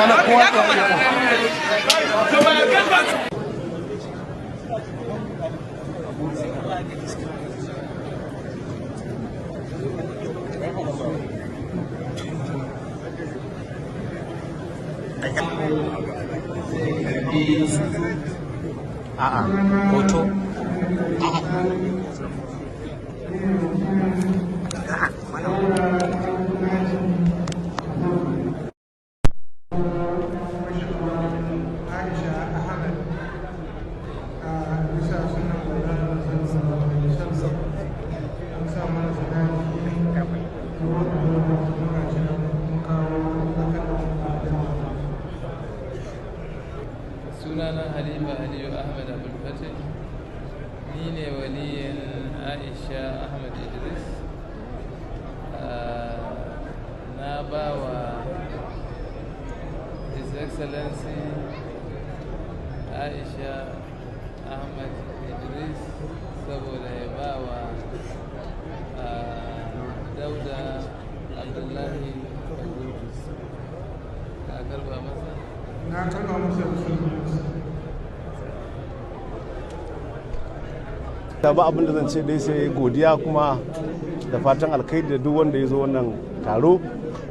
ranar kowa a'a hoto sunana Halima Aliyu Ahmad Abulfatih, ni ne waliyin Aisha Ahmad Idris. Na ba wa His Excellency Aisha Ahmad Idris saboda ya ba wa Dauda Abdullahi ka karba masa. na karɓa masa da ba abin da zan ce dai sai godiya kuma da fatan alkhairi da duk wanda ya zo wannan taro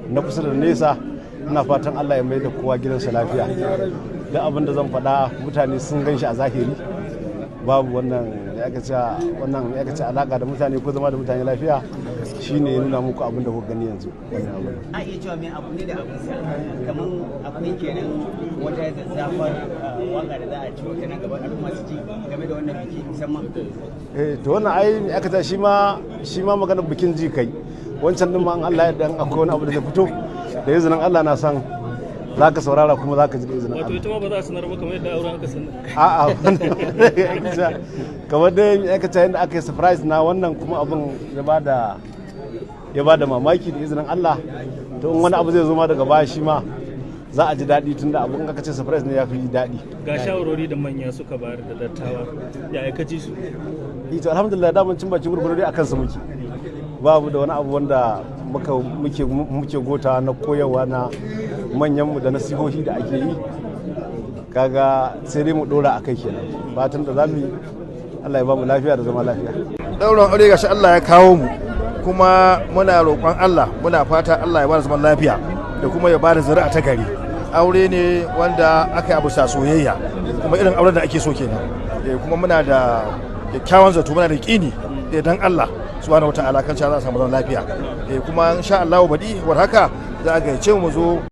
na kusa da nesa. Ina fatan Allah ya mai da kowa gidansa lafiya. Duk abin da zan faɗa mutane sun gan shi a zahiri, babu wannan ya aka ce alaka da mutane ko zama da mutane lafiya shine ya nuna muku abin da kuka gani yanzu. A iya cewa mai abu ne da abin sa kamar akwai kenan wata zazzafar waka da za a ci wata na gaban al'umma su ji game da wannan biki musamman. To wannan ai aka ce shi ma maganar bikin ji kai wancan din ma an Allah ya dan akwai wani abu da zai fito da izinin Allah na san za ka saurara kuma za ka ji da izinin Allah. Wato ita ma ba za a sanar ba kamar yadda auren aka sanar. A'a kamar dai aka ce yadda aka yi surprise na wannan kuma abin ya ba da mamaki da izinin Allah. To in wani abu zai zo ma daga baya shi ma za a ji daɗi tunda abin aka ce surprise ne ya fi daɗi. Ga shawarwari da manya suka bayar da dattawa ya aikaci su. Ito alhamdulillah daman cin bakin gurgurar dai akan su muke. Babu da wani abu wanda muke gota na koyarwa na manyanmu da nasihohi da ake yi, kaga sai dai mu dora a kai kenan. Fatan da zamu yi Allah ya ba mu lafiya da zama lafiya. ɗaurin aure gashi Allah ya kawo mu kuma muna roƙon Allah, muna fata Allah ya ba da zaman lafiya da kuma ya ba da zuri'a ta gari. Aure ne wanda aka yi abu sa soyayya kuma irin auren da ake so kenan. Kuma muna da kyakkyawan zato, muna da yaƙini dan Allah subhanahu wataala kan cewa za a samu zaman lafiya. Kuma insha Allah baɗi war haka za a gayyace mu zo